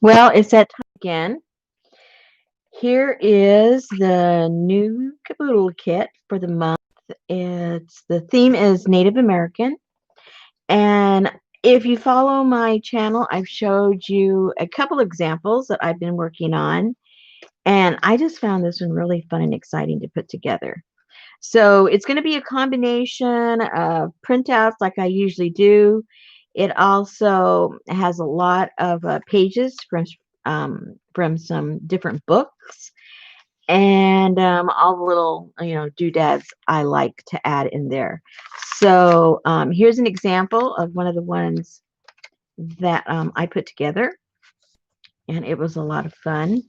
Well, it's that time again. Here is the new Kaboodle kit for the month. It's the theme is Native American, and if you follow my channel, I've showed you a couple examples that I've been working on, and I just found this one really fun and exciting to put together. So it's going to be a combination of printouts like I usually do. It also has a lot of pages from some different books and all the little doodads I like to add in there. So here's an example of one of the ones that I put together, and it was a lot of fun.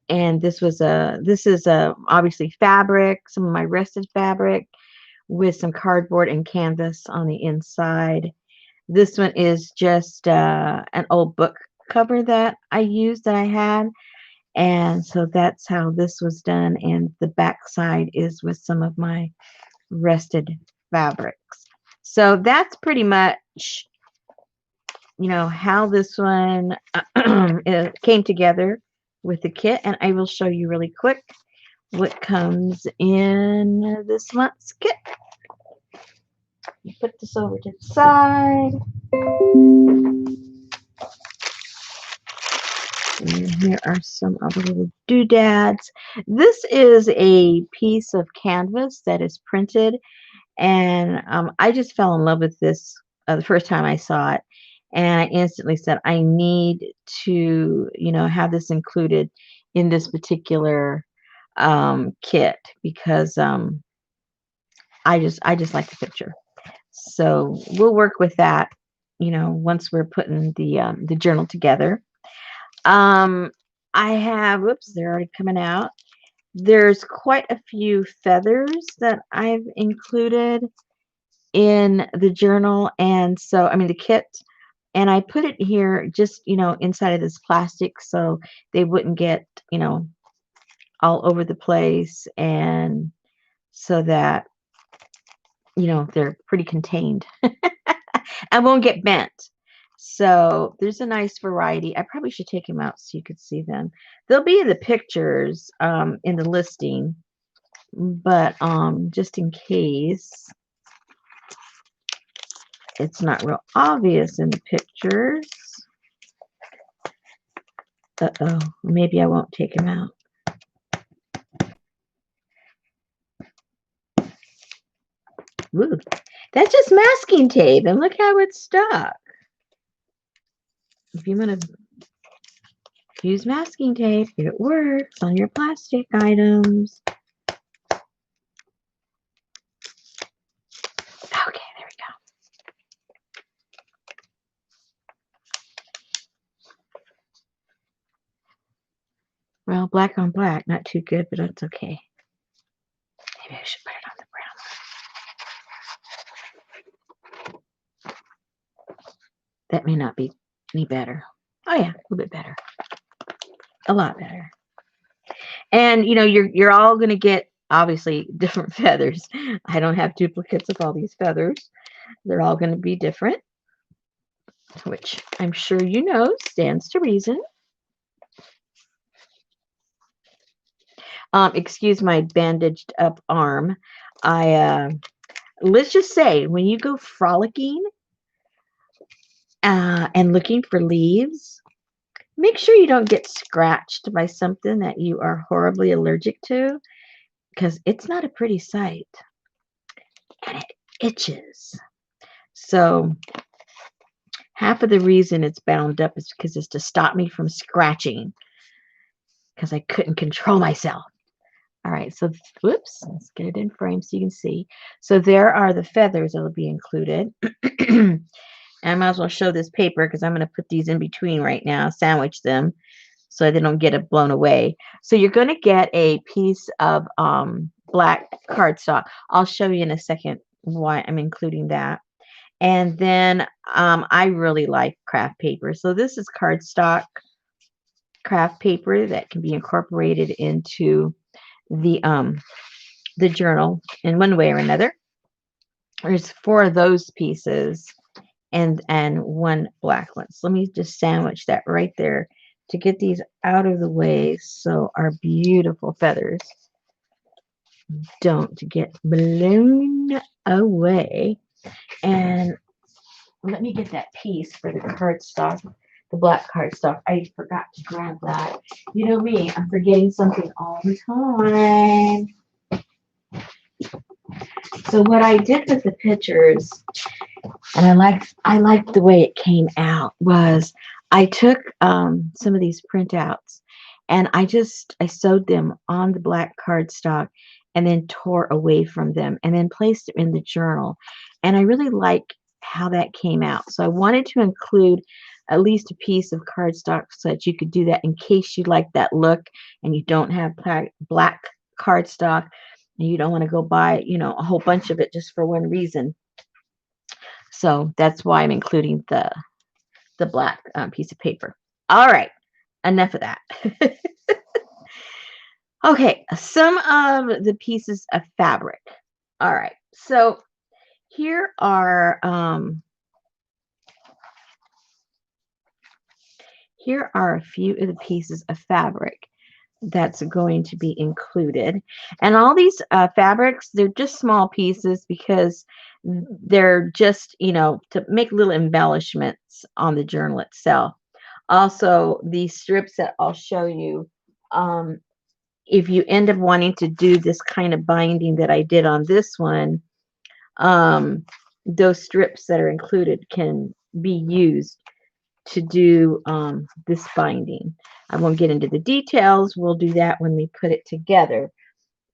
And this is a obviously fabric, some of my rested fabric with some cardboard and canvas on the inside. This one is just an old book cover that I used that I had. And so that's how this was done. And the back side is with some of my rested fabrics. So that's pretty much, how this one came together with the kit. And I will show you really quick what comes in this month's kit. Put this over to the side. And here are some of the little doodads. This is a piece of canvas that is printed, and I just fell in love with this the first time I saw it, and I instantly said I need to, have this included in this particular kit because I just like the picture. So we'll work with that, once we're putting the journal together. Um, I have, whoops, they're already coming out. There's quite a few feathers that I've included in the journal, and so, I mean, the kit, and I put it here just, inside of this plastic so they wouldn't get, all over the place, and so that, they're pretty contained and won't get bent. So there's a nice variety. I probably should take them out so you could see them. They'll be in the pictures in the listing, but just in case it's not real obvious in the pictures. Uh-oh, maybe I won't take them out. Ooh, that's just masking tape, and look how it's stuck. If you want to use masking tape, it works on your plastic items. Okay, there we go. Well, black on black, not too good, but that's okay. Maybe I should put it on the brown one. That may not be any better. Oh yeah, a little bit better. A lot better. And you're all gonna get obviously different feathers. I don't have duplicates of all these feathers. They're all gonna be different, which I'm sure stands to reason. Excuse my bandaged up arm. Let's just say when you go frolicking and looking for leaves, make sure you don't get scratched by something that you are horribly allergic to, because it's not a pretty sight and it itches. So half of the reason it's bound up is because it's to stop me from scratching, because I couldn't control myself. All right, so whoops, let's get it in frame so you can see. So there are the feathers that will be included. And I might as well show this paper because I'm going to put these in between right now, sandwich them so they don't get it blown away. So you're going to get a piece of black cardstock. I'll show you in a second why I'm including that. And then I really like craft paper. So this is cardstock craft paper that can be incorporated into the journal in one way or another. There's 4 of those pieces and one black one. So let me just sandwich that right there to get these out of the way so our beautiful feathers don't get blown away. And let me get that piece for the cardstock, the black cardstock. I forgot to grab that. You know me, I'm forgetting something all the time. So what I did with the pictures, and I liked the way it came out, was I took some of these printouts and I sewed them on the black cardstock and then tore away from them and then placed them in the journal. And I really like how that came out. So I wanted to include at least a piece of cardstock so that you could do that in case you like that look and you don't have black cardstock and you don't want to go buy, a whole bunch of it just for one reason. So that's why I'm including the black piece of paper. All right, enough of that. Okay, some of the pieces of fabric. All right, so here are a few of the pieces of fabric that's going to be included. And all these fabrics, they're just small pieces because they're just, to make little embellishments on the journal itself. Also, these strips that I'll show you, if you end up wanting to do this kind of binding that I did on this one, those strips that are included can be used to do this binding. I won't get into the details. We'll do that when we put it together.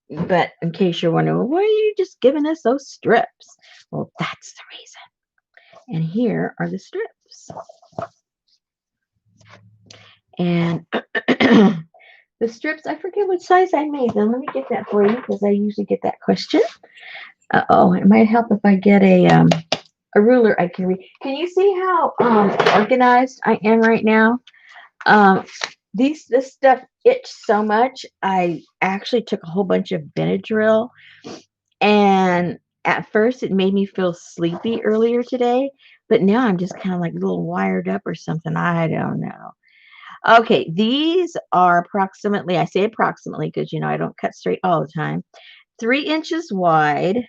But in case you're wondering, well, why are you just giving us those strips? Well, that's the reason. And here are the strips. And the strips, I forget what size I made them. Let me get that for you because I usually get that question. Uh-oh, it might help if I get a ruler I can read. Can you see how organized I am right now? This stuff itched so much. I actually took a whole bunch of Benadryl, and at first it made me feel sleepy earlier today, but now I'm just kind of like a little wired up or something. I don't know. Okay, these are approximately, I say approximately because I don't cut straight all the time, 3 inches wide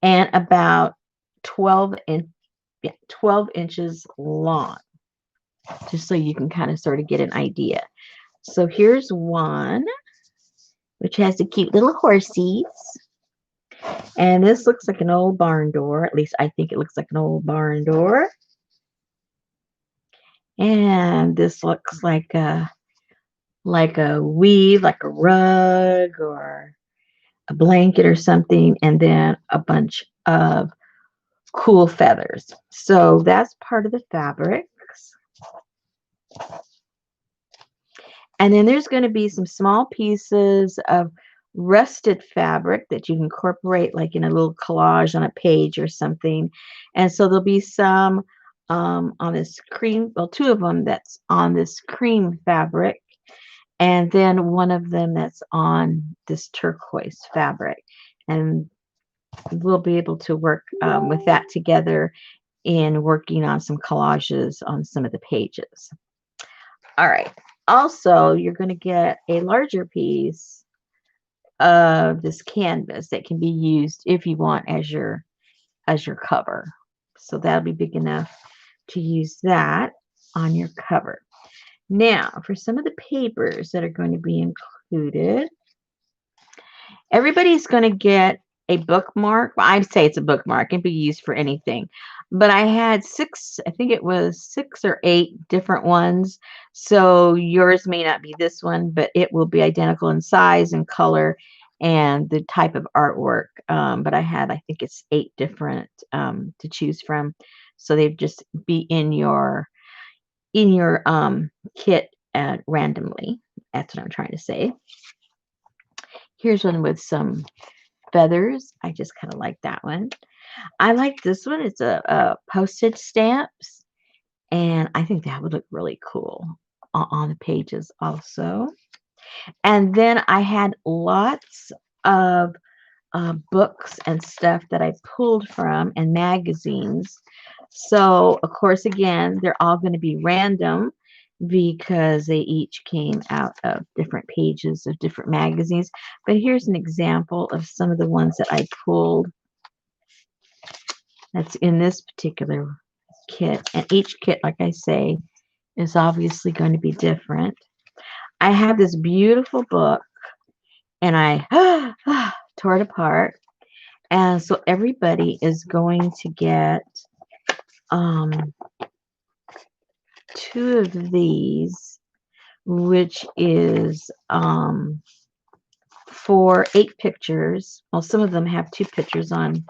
and about 12 inches long, just so you can kind of sort of get an idea. So here's one, which has the cute little horsies. And this looks like an old barn door. At least I think it looks like an old barn door. And this looks like a weave, like a rug or a blanket or something, and then a bunch of cool feathers. So that's part of the fabrics. And then there's going to be some small pieces of rusted fabric that you can incorporate like in a little collage on a page or something. And so there'll be some on this cream, well, two of them that's on this cream fabric, and then one of them that's on this turquoise fabric. And we'll be able to work with that together in working on some collages on some of the pages. All right. Also, you're going to get a larger piece of this canvas that can be used if you want as your cover. So that'll be big enough to use that on your cover. Now, for some of the papers that are going to be included, everybody's going to get a bookmark. Well, I'd say it's a bookmark. It can be used for anything. But I had I think it was 6 or 8 different ones. So yours may not be this one, but it will be identical in size and color and the type of artwork. But I think it's 8 different to choose from. So they'd just be in your kit randomly. That's what I'm trying to say. Here's one with some feathers. I just kind of like that one. I like this one. It's a postage stamps, and I think that would look really cool on the pages also. And then I had lots of books and stuff that I pulled from and magazines So, of course, again, they're all going to be random because they each came out of different pages of different magazines. But here's an example of some of the ones that I pulled that's in this particular kit. And each kit, like I say, is obviously going to be different. I have this beautiful book and I tore it apart. And so everybody is going to get um, 2 of these, which is for 8 pictures. Well, some of them have 2 pictures on.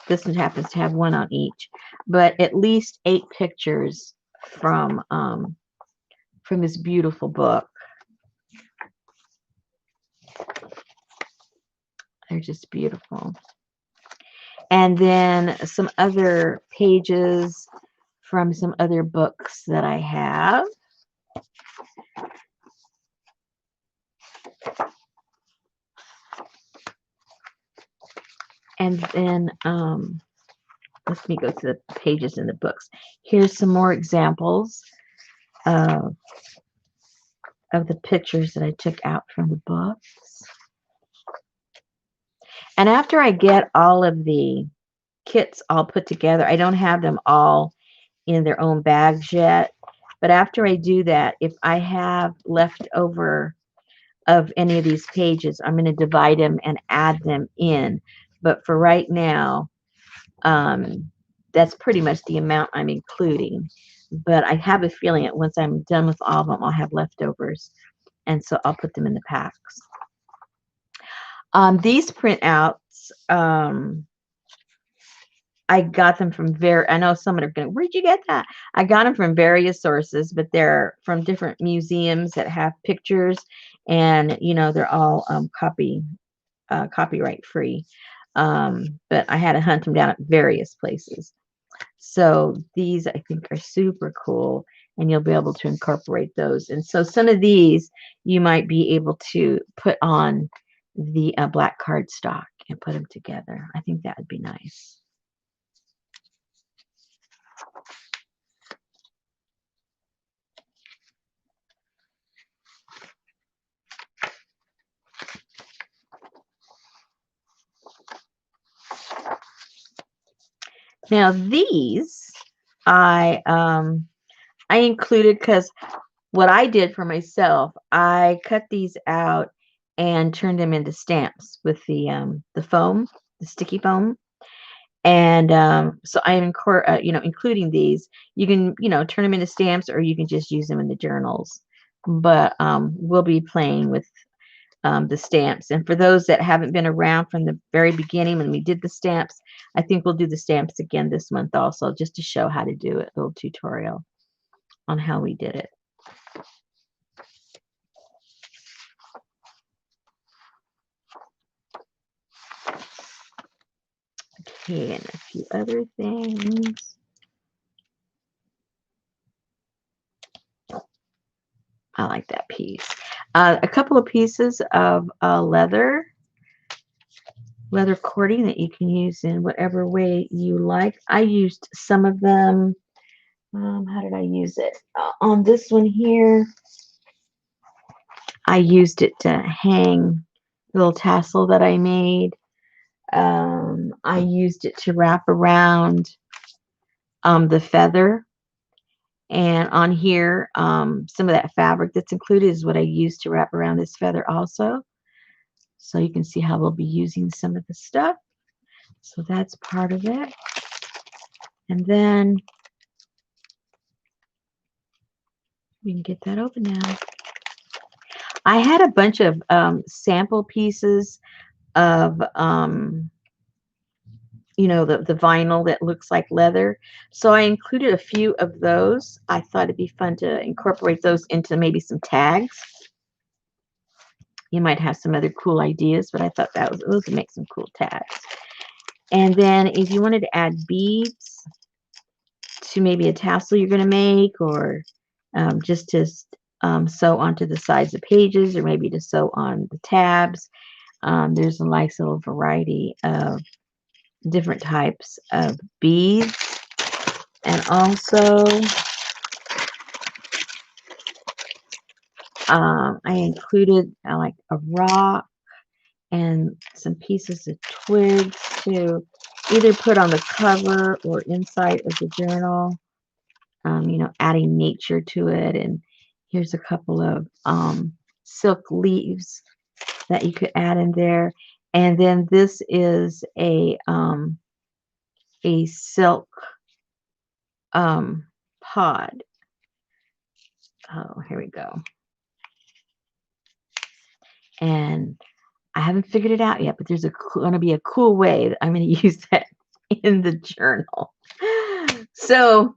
This one happens to have 1 on each, but at least 8 pictures from this beautiful book. They're just beautiful. And then some other pages from some other books that I have. And then let me go to the pages in the books. Here's some more examples of the pictures that I took out from the books. And after I get all of the kits all put together, I don't have them all in their own bags yet. But after I do that, if I have left over of any of these pages, I'm going to divide them and add them in. But for right now, that's pretty much the amount I'm including. But I have a feeling that once I'm done with all of them, I'll have leftovers. And so I'll put them in the packs. These printouts, I got them from I know some are going, where'd you get that? I got them from various sources, but they're from different museums that have pictures, and they're all copyright free. But I had to hunt them down at various places. So these I think are super cool, and you'll be able to incorporate those. And so some of these you might be able to put on the black cardstock and put them together. I think that would be nice. Now these I included because what I did for myself, I cut these out and turned them into stamps with the foam, the sticky foam. And so I am including these. You can turn them into stamps, or you can just use them in the journals. But we'll be playing with the stamps. And for those that haven't been around from the very beginning when we did the stamps, I think we'll do the stamps again this month also, just to show how to do it, a little tutorial on how we did it. Okay, and a few other things. I like that piece. A couple of pieces of leather cording that you can use in whatever way you like. I used some of them. How did I use it? On this one here, I used it to hang the little tassel that I made. I used it to wrap around the feather. And on here, some of that fabric that's included is what I used to wrap around this feather also. So you can see how we'll be using some of the stuff. So that's part of it. And then we can get that open now. I had a bunch of sample pieces of the vinyl that looks like leather. So I included a few of those. I thought it'd be fun to incorporate those into maybe some tags. You might have some other cool ideas, but I thought those would make some cool tags. And then if you wanted to add beads to maybe a tassel you're going to make, or just to sew onto the sides of pages, or maybe to sew on the tabs, there's a nice little variety of different types of beads. And also, I included like a rock and some pieces of twigs to either put on the cover or inside of the journal, you know, adding nature to it. And here's a couple of silk leaves that you could add in there. And then this is a silk pod. Oh, here we go. And I haven't figured it out yet, but there's going to be a cool way that I'm going to use that in the journal. So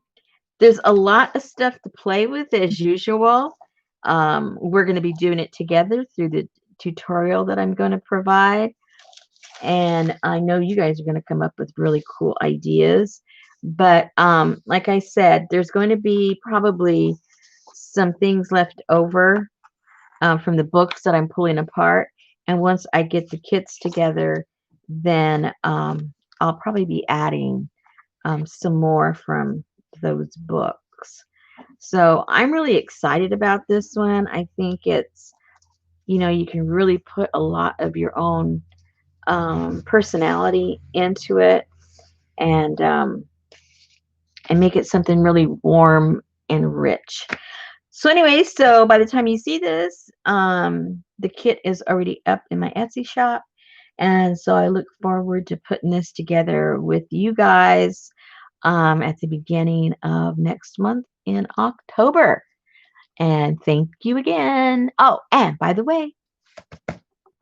there's a lot of stuff to play with as usual. We're going to be doing it together through the tutorial that I'm going to provide. And I know you guys are going to come up with really cool ideas. But like I said, there's going to be probably some things left over from the books that I'm pulling apart. And once I get the kits together, then I'll probably be adding some more from those books. So I'm really excited about this one. I think it's, you know, you can really put a lot of your own personality into it, and make it something really warm and rich. So anyway, so by the time you see this, the kit is already up in my Etsy shop. And so I look forward to putting this together with you guys at the beginning of next month in October. And thank you again. Oh, and by the way,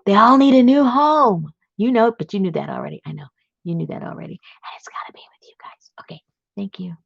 they all need a new home. You know, but you knew that already. I know. You knew that already. And it's got to be with you guys. Okay. Thank you.